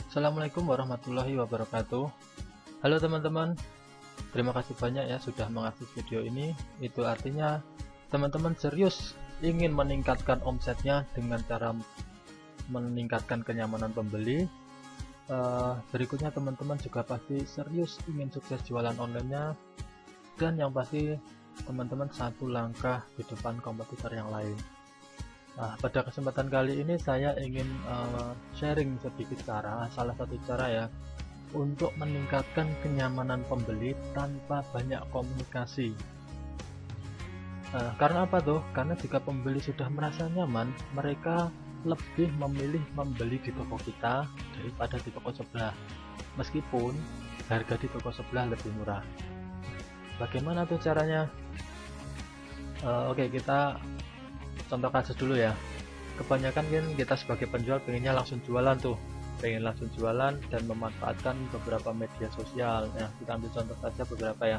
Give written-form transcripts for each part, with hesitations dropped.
Assalamualaikum warahmatullahi wabarakatuh. Halo teman-teman, terima kasih banyak ya sudah mengakses video ini. Itu artinya teman-teman serius ingin meningkatkan omsetnya dengan cara meningkatkan kenyamanan pembeli. Berikutnya teman-teman juga pasti serius ingin sukses jualan online-nya, dan yang pasti teman-teman satu langkah di depan kompetitor yang lain. Nah, pada kesempatan kali ini saya ingin sharing sedikit salah satu cara ya untuk meningkatkan kenyamanan pembeli tanpa banyak komunikasi. Karena apa tuh? Karena jika pembeli sudah merasa nyaman, mereka lebih memilih membeli di toko kita daripada di toko sebelah, meskipun harga di toko sebelah lebih murah. Bagaimana tuh caranya? Oke, kita contoh kasus dulu ya. Kebanyakan kan kita sebagai penjual pengennya langsung jualan tuh, pengen langsung jualan dan memanfaatkan beberapa media sosial. Nah, kita ambil contoh saja beberapa ya.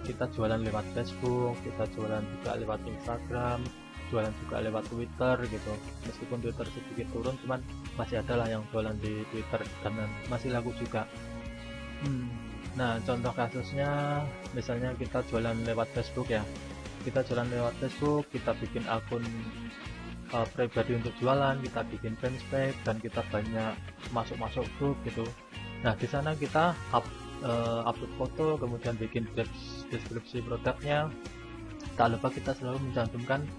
Kita jualan lewat Facebook, kita jualan juga lewat Instagram, jualan juga lewat Twitter gitu. Meskipun Twitter sedikit turun, cuman masih ada lah yang jualan di Twitter dan masih laku juga. Nah, contoh kasusnya misalnya kita jualan lewat Facebook ya. Kita jualan lewat Facebook, kita bikin akun pribadi untuk jualan, kita bikin fanspage, dan kita banyak masuk grup gitu. Nah, di sana kita upload foto, kemudian bikin deskripsi produknya. Tak lupa kita selalu mencantumkan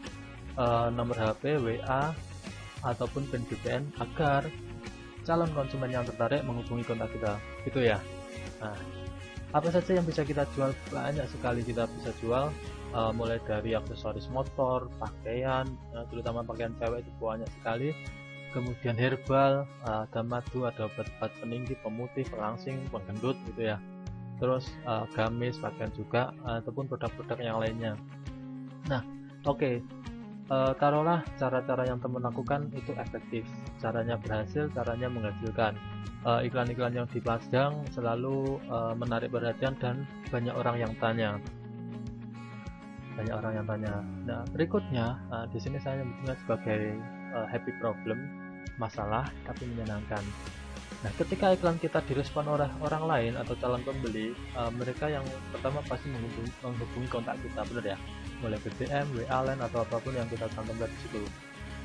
nomor HP, WA, ataupun PIN VPN agar calon konsumen yang tertarik menghubungi kontak kita. Itu ya. Nah, apa saja yang bisa kita jual? Banyak sekali kita bisa jual. Mulai dari aksesoris motor, pakaian, terutama pakaian cewek itu banyak sekali. Kemudian herbal, ada madu, ada obat-obat peninggi, pemutih, perangsing, penggendut gitu ya. Terus gamis, pakaian juga, ataupun produk-produk yang lainnya. Nah, oke. Taruhlah cara-cara yang teman lakukan itu efektif, caranya berhasil, caranya menghasilkan. Iklan-iklan yang dipasang selalu menarik perhatian dan banyak orang yang tanya. Nah, berikutnya di sini saya menyebutnya sebagai happy problem, masalah tapi menyenangkan. Nah, ketika iklan kita direspon oleh orang lain atau calon pembeli, mereka yang pertama pasti menghubungi kontak kita, benar ya? Mulai BBM, WA, LINE, atau apapun yang kita cantumkan di situ.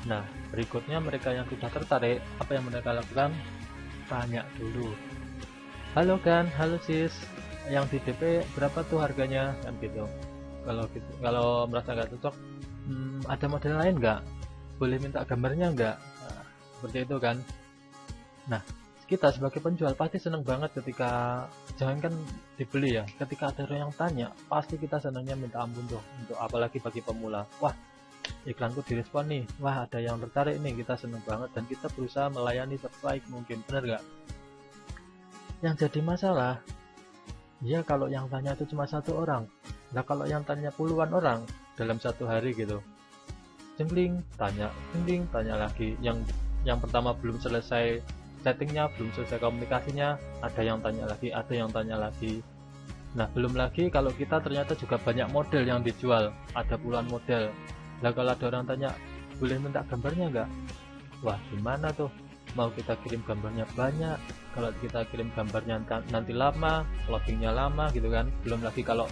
Nah, berikutnya mereka yang sudah tertarik, apa yang mereka lakukan? Tanya dulu. Halo kan, halo sis, yang di DP berapa tuh harganya? Kan gitu. Kalau merasa nggak cocok, ada model lain nggak? Boleh minta gambarnya nggak? Nah, seperti itu kan. Nah, kita sebagai penjual pasti seneng banget ketika, jangankan dibeli ya, ketika ada orang yang tanya, pasti kita senangnya minta ampun tuh. Untuk apalagi bagi pemula, wah iklanku direspon nih, wah ada yang tertarik nih, kita seneng banget dan kita berusaha melayani sebaik mungkin, bener nggak? Yang jadi masalah ya kalau yang tanya itu cuma satu orang. Nah, kalau yang tanya puluhan orang dalam satu hari gitu, jengkling tanya lagi, yang pertama belum selesai chattingnya, belum selesai komunikasinya, ada yang tanya lagi. Nah, belum lagi kalau kita ternyata juga banyak model yang dijual, ada puluhan model. Nah, kalau ada orang tanya, boleh minta gambarnya nggak? Wah, gimana tuh? Mau kita kirim gambarnya banyak, kalau kita kirim gambarnya nanti lama, loadingnya lama gitu kan. Belum lagi kalau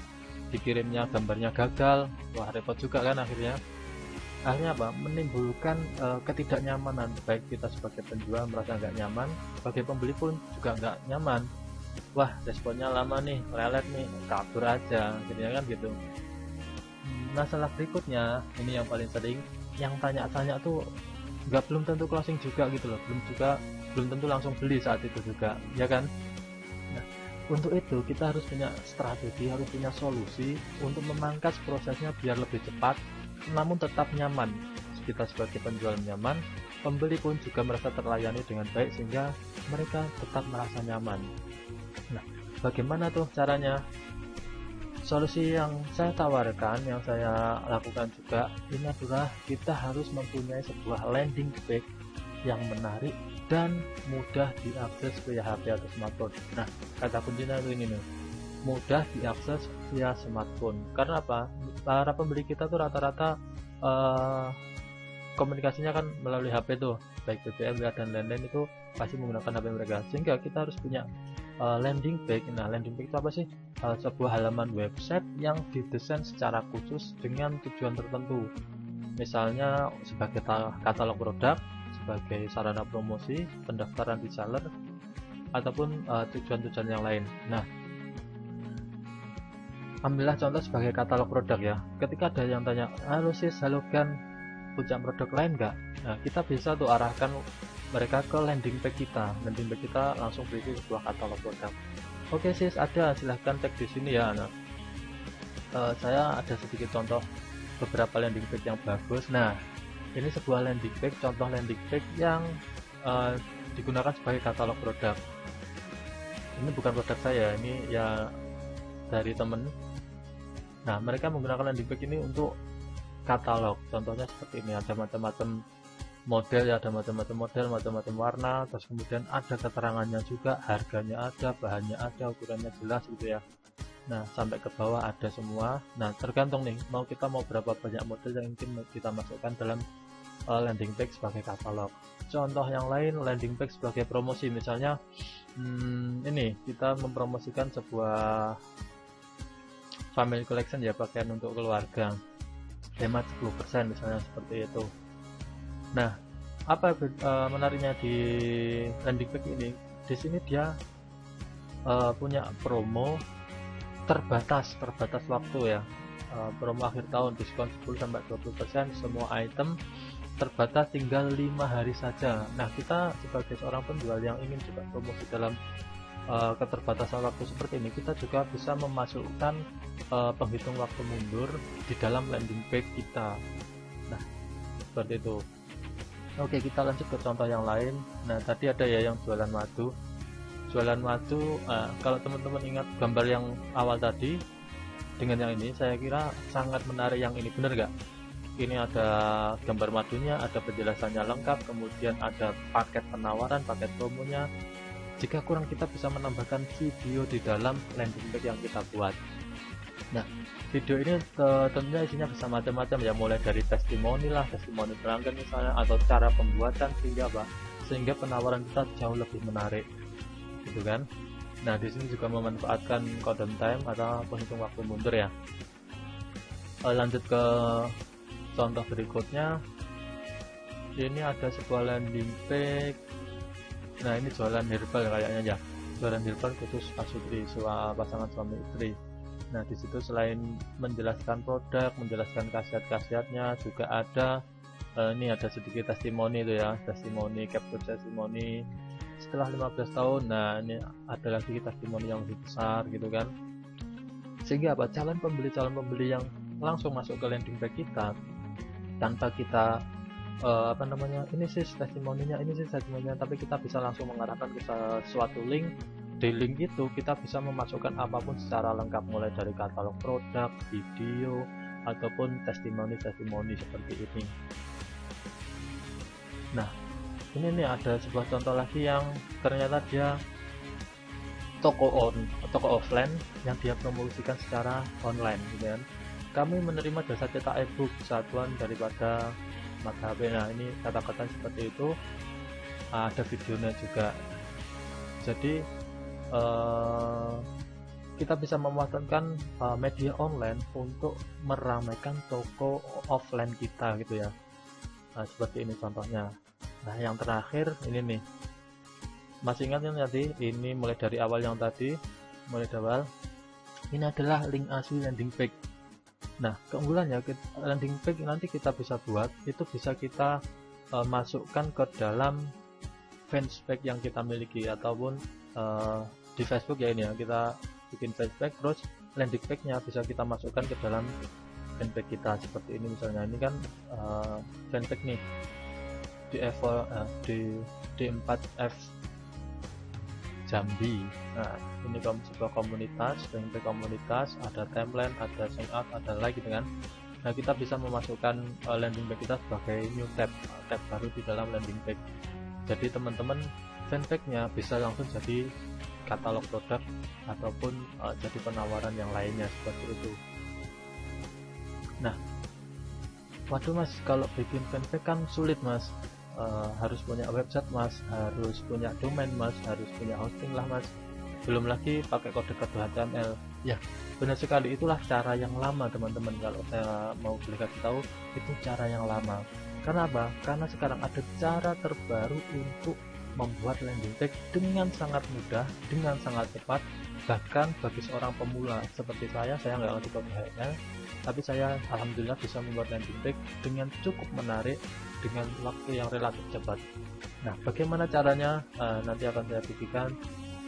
dikirimnya gambarnya gagal, wah repot juga kan akhirnya apa? Menimbulkan ketidaknyamanan, baik kita sebagai penjual merasa nggak nyaman, sebagai pembeli pun juga nggak nyaman. Wah, responnya lama nih, lelet nih, kabur aja akhirnya kan gitu. Masalah berikutnya ini yang paling sering, yang tanya-tanya tuh belum tentu closing juga gitu loh, belum tentu langsung beli saat itu juga, ya kan? Nah, untuk itu kita harus punya strategi, harus punya solusi untuk memangkas prosesnya biar lebih cepat, namun tetap nyaman. Kita sebagai penjual nyaman, pembeli pun juga merasa terlayani dengan baik sehingga mereka tetap merasa nyaman. Nah, bagaimana tuh caranya? Solusi yang saya tawarkan, yang saya lakukan juga, ini adalah kita harus mempunyai sebuah landing page yang menarik dan mudah diakses via HP atau smartphone. Nah, kata kuncinya itu ini nih, mudah diakses via smartphone. Karena apa? Para pembeli kita tuh rata-rata komunikasinya kan melalui HP tuh, baik BBM dan lain-lain itu pasti menggunakan HP mereka, sehingga kita harus punya landing page. Nah, landing page itu apa sih? Sebuah halaman website yang didesain secara khusus dengan tujuan tertentu, misalnya sebagai katalog produk, sebagai sarana promosi, pendaftaran reseller, ataupun tujuan-tujuan yang lain. Nah, ambillah contoh sebagai katalog produk ya. Ketika ada yang tanya, halo sis, halo Gan, punya produk lain nggak? Nah, kita bisa tuh arahkan mereka ke landing page kita. Landing page kita langsung berisi sebuah katalog produk. Oke sis, ada, silahkan cek di sini ya. Nah, saya ada sedikit contoh beberapa landing page yang bagus. Nah, ini sebuah landing page, contoh landing page yang digunakan sebagai katalog produk. Ini bukan produk saya, ini ya dari temen. Nah, mereka menggunakan landing page ini untuk katalog. Contohnya seperti ini, ada macam-macam model ya, ada macam-macam model, macam-macam warna, terus kemudian ada keterangannya juga, harganya ada, bahannya ada, ukurannya jelas gitu ya. Nah, sampai ke bawah ada semua. Nah, tergantung nih, kita mau berapa banyak model yang ingin kita masukkan dalam landing page sebagai katalog. Contoh yang lain, landing page sebagai promosi, misalnya ini kita mempromosikan sebuah family collection ya, pakaian untuk keluarga, hemat 10% misalnya, seperti itu. Nah, apa menariknya di landing page ini? Di sini dia punya promo terbatas waktu ya, promo akhir tahun, diskon 10-20% semua item, terbatas tinggal 5 hari saja. Nah, kita sebagai seorang penjual yang ingin juga promosi dalam keterbatasan waktu seperti ini, kita juga bisa memasukkan penghitung waktu mundur di dalam landing page kita. Nah, seperti itu. Oke, kita lanjut ke contoh yang lain. Nah, tadi ada ya yang jualan madu. Jualan madu, kalau teman-teman ingat gambar yang awal tadi dengan yang ini, saya kira sangat menarik yang ini, bener nggak? Ini ada gambar madunya, ada penjelasannya lengkap, kemudian ada paket penawaran, paket promonya. Jika kurang, kita bisa menambahkan video di dalam landing page yang kita buat. Nah, video ini tentunya isinya bisa macam-macam ya, mulai dari testimoni pelanggan misalnya, atau cara pembuatan, sehingga penawaran kita jauh lebih menarik, gitu kan. Nah, di sini juga memanfaatkan countdown time atau penghitung waktu mundur ya. Lanjut ke contoh berikutnya. Ini ada sebuah landing page. Nah, ini jualan herbal kayaknya ya, jualan herbal khusus pasutri, pasangan suami istri. Nah, di situ selain menjelaskan produk, menjelaskan khasiat-khasiatnya, juga ada ini ada sedikit testimoni itu ya, testimoni, capture testimoni setelah 15 tahun. Nah, ini ada lagi testimoni yang lebih besar gitu kan, sehingga apa, calon pembeli yang langsung masuk ke landing page kita tanpa kita ini sih testimoninya, tapi kita bisa langsung mengarahkan ke suatu link. Di link itu kita bisa memasukkan apapun secara lengkap, mulai dari katalog produk, video, ataupun testimoni seperti ini. Nah, ini nih ada sebuah contoh lagi yang ternyata dia toko offline yang dia promosikan secara online gitu kan. Kami menerima jasa cetak e-book satuan daripada mata HP. Nah, ini kata-kata seperti itu, ada videonya juga. Jadi kita bisa memanfaatkan media online untuk meramaikan toko offline kita gitu ya. Nah, seperti ini contohnya. Nah, yang terakhir ini nih, masih ingat yang tadi, ini mulai dari awal ini adalah link asli landing page. Nah, keunggulannya landing page nanti kita bisa buat, itu bisa kita masukkan ke dalam fanspage yang kita miliki, ataupun di Facebook ya, ini ya, kita bikin fanspage, terus landing page-nya bisa kita masukkan ke dalam fanpage kita. Seperti ini misalnya, ini kan fanpage nih di D4F Jambi. Nah, ini sebuah komunitas, fanpage komunitas, ada timeline, ada sign up, ada like gitu kan. Nah, kita bisa memasukkan landing page kita sebagai new tab baru di dalam landing page. Jadi teman-teman, fanpage-nya bisa langsung jadi katalog produk ataupun jadi penawaran yang lainnya, seperti itu. Nah, Waduh mas, kalau bikin fanpage kan sulit mas. Harus punya website mas, harus punya domain mas, harus punya hosting lah mas, belum lagi pakai kode-kode HTML. Ya benar sekali, itulah cara yang lama teman-teman. Kalau saya mau boleh kasih tahu, itu cara yang lama. Karena apa? Karena sekarang ada cara terbaru untuk membuat landing page dengan sangat mudah, dengan sangat cepat. Bahkan bagi seorang pemula seperti saya nggak ngerti kode HTML, tapi saya alhamdulillah bisa membuat landing page dengan cukup menarik, dengan waktu yang relatif cepat. Nah, bagaimana caranya? Nanti akan saya berikan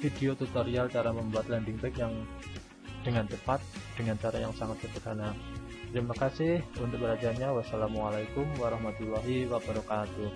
video tutorial cara membuat landing page yang dengan cepat, dengan cara yang sangat sederhana. Terima kasih untuk perhatiannya. Wassalamualaikum warahmatullahi wabarakatuh.